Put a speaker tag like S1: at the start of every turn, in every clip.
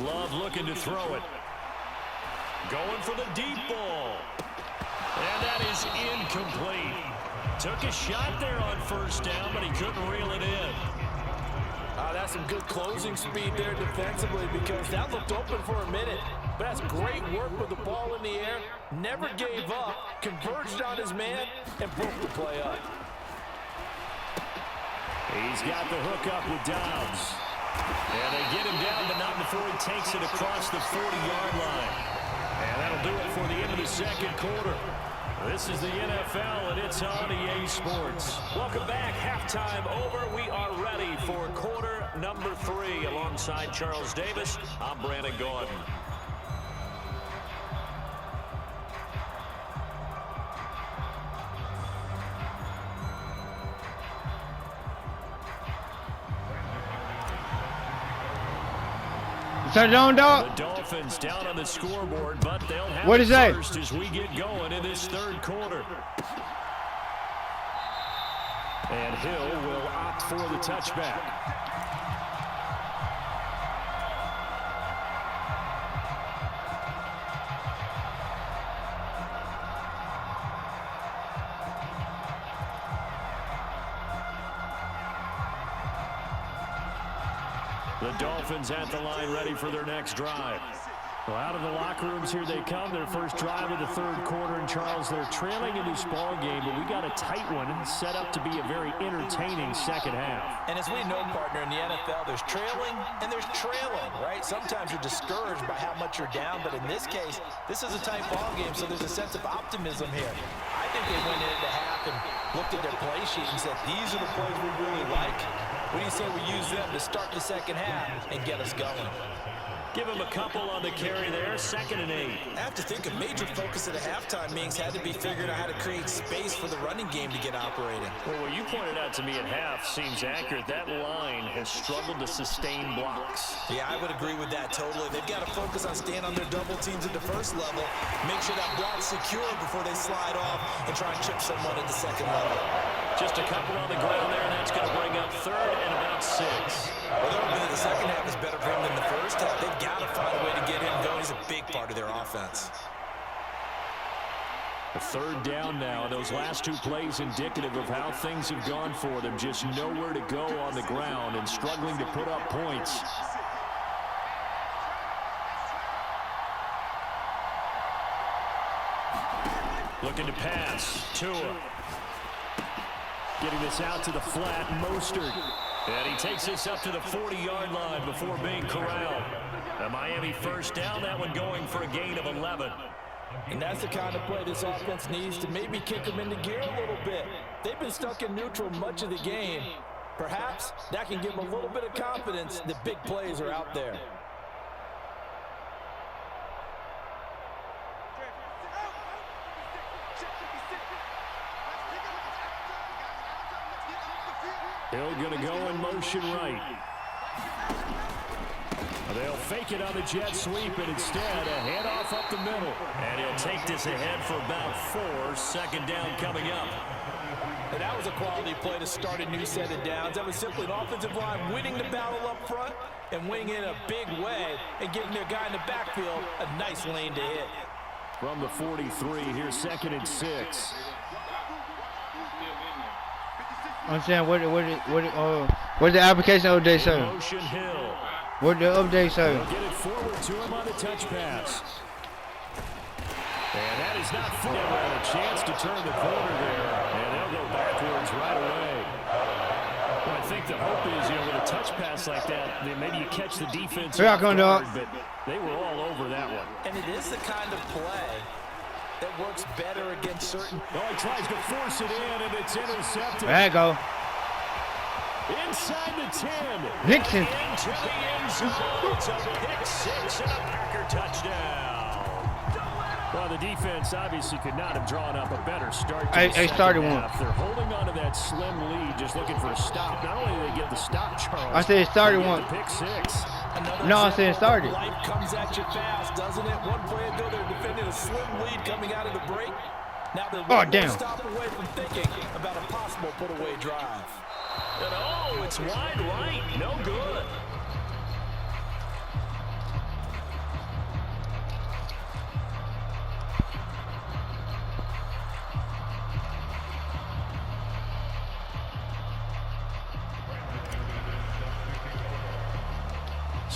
S1: Love looking to throw it. Going for the deep ball. And that is incomplete. Took a shot there on first down, but he couldn't reel it in.
S2: That's some good closing speed there defensively because that looked open for a minute. But that's great work with the ball in the air. Never gave up, converged on his man, and broke the play up.
S1: He's got the hook up with Dobbs. And they get him down, but not before he takes it across the 40-yard line. And that'll do it for the end of the second quarter. This is the NFL, and it's on EA Sports. Welcome back. Halftime over. We are ready for quarter number 3. Alongside Charles Davis, I'm Brandon Gordon.
S3: Turn it on, dog.
S1: The Dolphins down on the scoreboard, but they'll have
S3: what is that?
S1: First as we get going in this third quarter. And Hill will opt for the touchback. The Dolphins at the line ready for their next drive. Well, out of the locker rooms here they come. Their first drive of the third quarter. And Charles, they're trailing in this ball game, but we got a tight one set up to be a very entertaining second half.
S2: And as we know, partner, in the NFL, there's trailing and there's trailing, right? Sometimes you're discouraged by how much you're down, but in this case, this is a tight ball game, so there's a sense of optimism here. I think they went into half and looked at their play sheet and said, these are the plays we really like. What do you say we use them to start the second half and get us going?
S1: Give him a couple on the carry there, 2nd and 8.
S2: I have to think a major focus at a halftime meetings had to be figuring out how to create space for the running game to get operating.
S1: Well, what you pointed out to me at half seems accurate. That line has struggled to sustain blocks.
S2: Yeah, I would agree with that totally. They've got to focus on staying on their double teams at the first level, make sure that block's secure before they slide off and try and chip someone at the second level.
S1: Just a couple on the ground there, and that's going to bring up 3rd and about 6.
S2: Well, they're hoping that the second half is better for him than the first half. They've got to find a way to get him going. He's a big part of their offense.
S1: A 3rd down now. Those last 2 plays indicative of how things have gone for them. Just nowhere to go on the ground and struggling to put up points. Looking to pass. Tua. Getting this out to the flat. Mostert. And he takes this up to the 40-yard line before being corralled. A Miami first down, that one going for a gain of 11.
S2: And that's the kind of play this offense needs to maybe kick them into gear a little bit. They've been stuck in neutral much of the game. Perhaps that can give them a little bit of confidence that big plays are out there.
S1: Hill going to go in motion right. They'll fake it on the jet sweep, and instead a handoff up the middle. And he'll take this ahead for about 4. 2nd down coming up.
S2: And that was a quality play to start a new set of downs. That was simply an offensive line winning the battle up front and winning in a big way and giving their guy in the backfield a nice lane to hit.
S1: From the 43, here's 2nd and 6.
S3: I'm saying, what did the application update say?
S1: Motion Hill.
S3: What did the update say?
S1: They'll get it forward to him on the touch pass. And that is not full. A chance to turn the corner there. And they'll go backwards right away. Well, I think the hope is, with a touch pass like that, then maybe you catch the defense off guard, but they were all over that one.
S2: And it is the kind of play that works better against certain.
S1: Oh, he tries to force it in, and it's intercepted.
S3: There you go.
S1: Inside the 10.
S3: Nixon.
S1: Into the end zone. It's a pick 6 and a Packer touchdown. Well, the defense obviously could not have drawn up a better start to the second half. They're holding on to that slim lead, just looking for a stop. Not only did they get the stop, Charles.
S3: I said it started one.
S1: Pick 6.
S3: No, I said it started.
S2: Life comes at you fast, doesn't it? One play ago, they're defending a slim lead coming out of the break. Now they're one stop away from thinking about a possible put-away drive.
S1: And it's wide right. No good.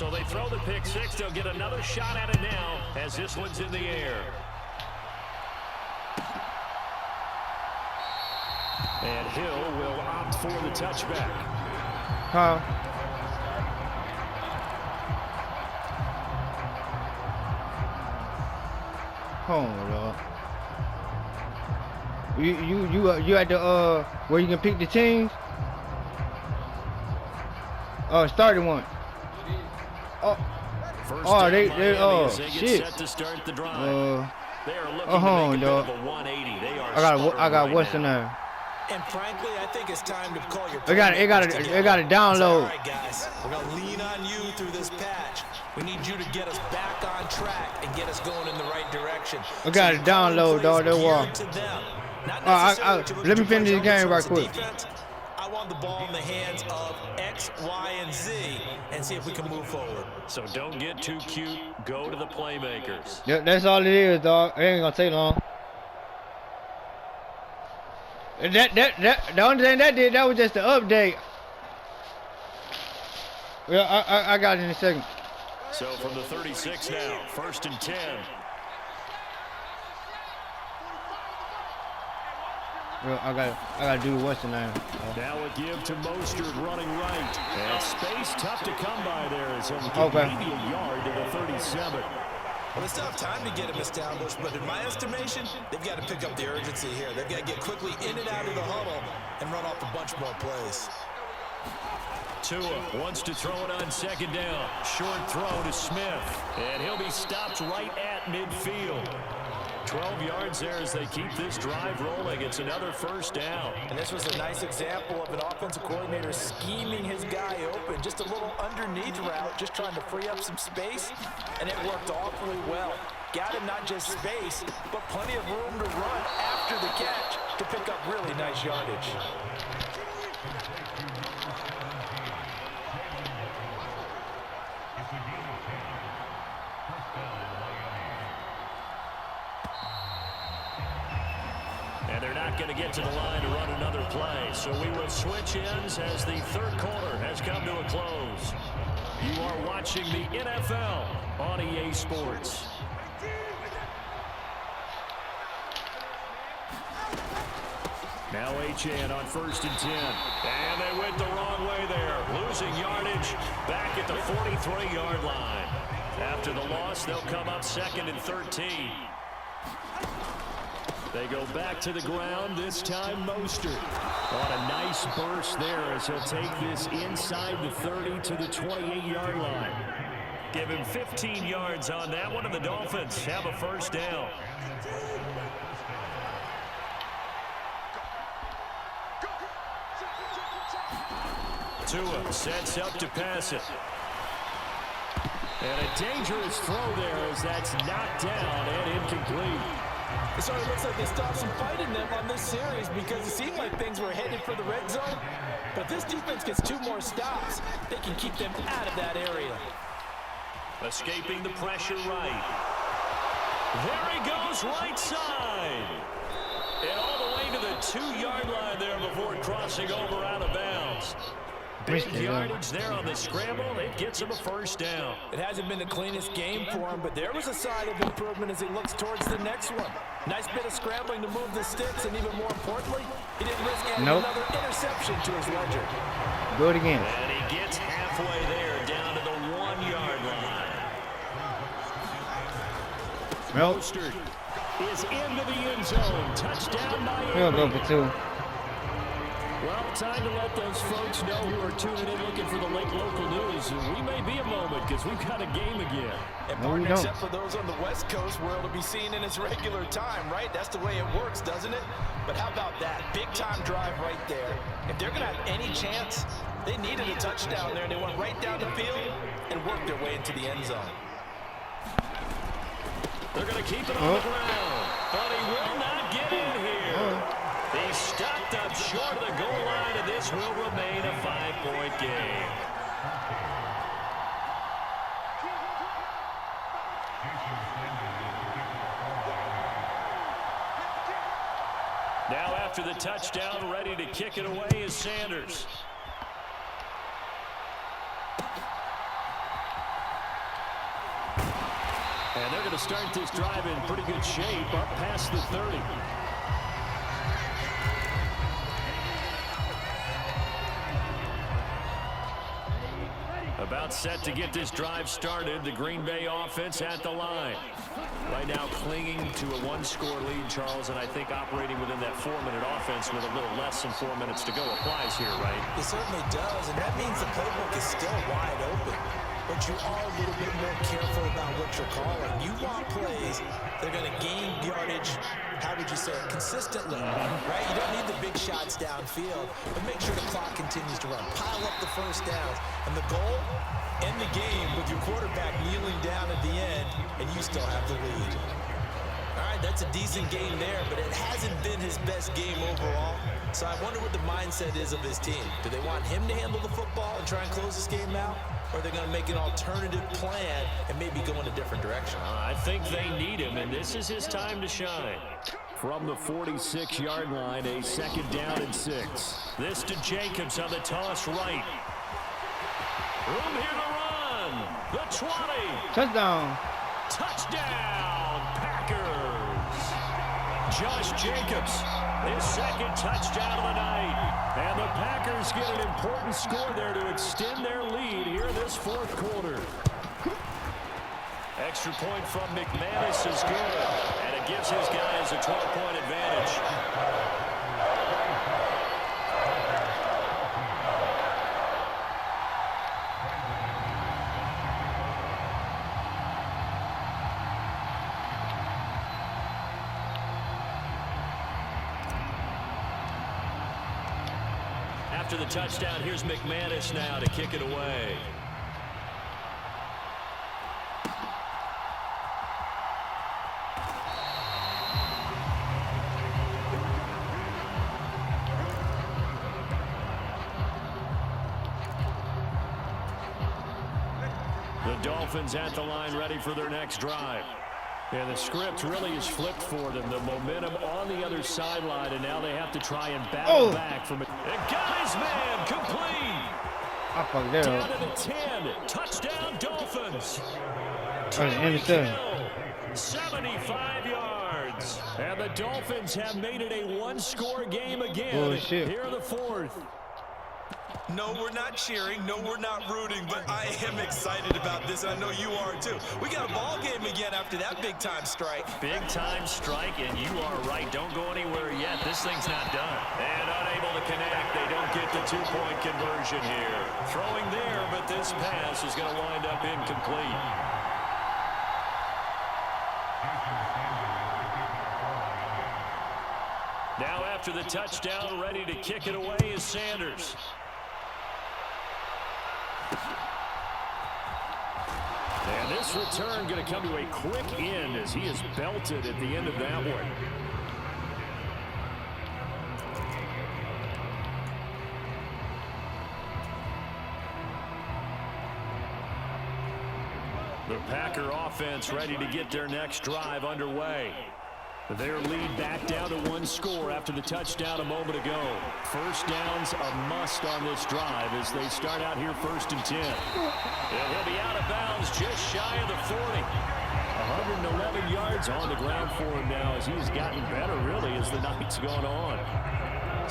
S1: So they throw the pick six. They'll get another shot at it now as this one's in the air. And Hill will opt for the touchback.
S3: Huh? Hold on. You at the where you can pick the teams? Starting one. Shit.
S1: Set to start the drive. They are looking to make a bit of a 180. They are
S3: I got what's in there.
S2: And frankly, I think it's time to call your.
S3: It got to download.
S2: All right, guys, we're gonna lean on you through this patch. We need you to get us back on track and get us going in the right direction.
S3: I got to download, dog. That wall. Let me finish this game right quick.
S2: I want the ball in the hands of X, Y, and Z and see if we can move forward.
S1: So don't get too cute. Go to the playmakers.
S3: Yeah, that's all it is, dog. It ain't gonna take long. The only thing that was just the update. Yeah, I got it in a second.
S1: So from the 36 now, 1st and 10.
S3: Well, I gotta do what's the name.
S1: Now a give to Mostert running right. And space tough to come by there as he'll get maybe a yard to the 37.
S2: Well, they still have time to get him established, but in my estimation, they've got to pick up the urgency here. They've got to get quickly in and out of the huddle and run off a bunch more plays.
S1: Tua wants to throw it on 2nd down. Short throw to Smith. And he'll be stopped right at midfield. 12 yards there as they keep this drive rolling. It's another 1st down.
S2: And this was a nice example of an offensive coordinator scheming his guy open. Just a little underneath route, just trying to free up some space, and it worked awfully well. Got him not just space, but plenty of room to run after the catch to pick up really nice yardage.
S1: And they're not going to get to the line to run another play. So we will switch ends as the 3rd quarter has come to a close. You are watching the NFL on EA Sports. Now HN on 1st and 10. And they went the wrong way there. Losing yardage back at the 43-yard line. After the loss, they'll come up 2nd and 13. They go back to the ground, this time Mostert. On a nice burst there as he'll take this inside the 30 to the 28-yard line. Give him 15 yards on that one, and the Dolphins have a 1st down. Tua sets up to pass it. And a dangerous throw there as that's knocked down and incomplete.
S2: It sort of looks like they stopped some fight in them on this series because it seemed like things were headed for the red zone. But if this defense gets 2 more stops, they can keep them out of that area.
S1: Escaping the pressure right. There he goes, right side. And all the way to the 2-yard line there before crossing over out of bounds. Big yardage there on the scramble. It gets him a 1st down.
S2: It hasn't been the cleanest game for him, but there was a sign of improvement as he looks towards the next one. Nice bit of scrambling to move the sticks, and even more importantly, he didn't risk adding another interception to his ledger.
S3: Do it again.
S1: And he gets halfway there, down to the 1-yard line. Mostert is into the end zone. Touchdown by
S3: He'll go for 2.
S1: Well, time to let those folks know who are tuning in looking for the late local news. We may be a moment because we've got a game again.
S2: And Martin, except for those on the West Coast where it'll be seen in its regular time, right? That's the way it works, doesn't it? But how about that? Big-time drive right there. If they're going to have any chance, they needed a touchdown there, and they went right down the field and worked their way into the end zone.
S1: They're going to keep it on the ground, but he will not get in here. He's stopped up short of the goal line, and this will remain a 5-point game. Now after the touchdown, ready to kick it away is Sanders. to start this drive in pretty good shape, up past the 30. About set to get this drive started. The Green Bay offense at the line. Right now clinging to a one-score lead, Charles, and I think operating within that 4-minute offense with a little less than 4 minutes to go applies here, right?
S2: It certainly does, and that means the playbook is still wide open. But you are a little bit more careful about what you're calling. You want plays that are going to gain yardage, how would you say it, consistently, right? You don't need the big shots downfield, but make sure the clock continues to run. Pile up the first downs. And the goal, end the game with your quarterback kneeling down at the end, and you still have the lead. All right, that's a decent game there, but it hasn't been his best game overall. So I wonder what the mindset is of his team. Do they want him to handle the football and try and close this game out? Or are they going to make an alternative plan and maybe go in a different direction?
S1: I think they need him, and this is his time to shine. From the 46-yard line, a 2nd down and 6. This to Jacobs on the toss right. Room here to run. The 20.
S3: Touchdown.
S1: Touchdown, Packers. Josh Jacobs, his 2nd touchdown of the night. And the Packers get an important score there to extend their lead here in this 4th quarter. Extra point from McManus is good, and it gives his guys a 12-point advantage. After the touchdown, here's McManus now to kick it away. The Dolphins at the line ready for their next drive. And the script really is flipped for them. The momentum on the other sideline, and now they have to try and battle back from it. And got his man complete. Down to the 10. Touchdown, Dolphins. Tyreek Hill, 75 yards. And the Dolphins have made it a one-score game again here in the 4th.
S2: No, we're not cheering. No, we're not rooting, but I am excited about this. I know you are too. We got a ball game again after that big-time strike.
S1: Big-time strike, and you are right. Don't go anywhere yet. This thing's not done. And unable to connect. They don't get the 2-point conversion here. Throwing there, but this pass is going to wind up incomplete. Now after the touchdown, ready to kick it away is Sanders. And this return going to come to a quick end as he is belted at the end of that one. The Packer offense ready to get their next drive underway. Their lead back down to 1 score after the touchdown a moment ago. First down's a must on this drive as they start out here 1st and 10. And he'll be out of bounds just shy of the 40. 111 yards on the ground for him now as he's gotten better really as the night's gone on.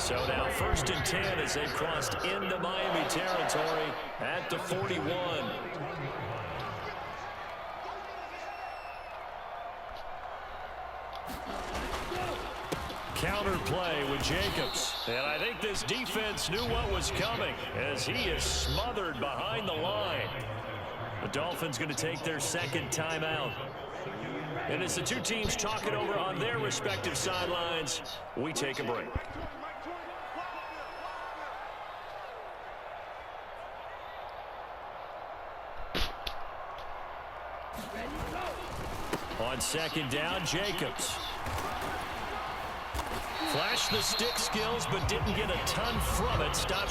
S1: So now 1st and 10 as they've crossed into Miami territory at the 41. Counter play with Jacobs. And I think this defense knew what was coming as he is smothered behind the line. The Dolphins going to take their 2nd timeout. And as the two teams talk it over on their respective sidelines, we take a break. On 2nd down, Jacobs. Flashed the stick skills, but didn't get a ton from it. Stops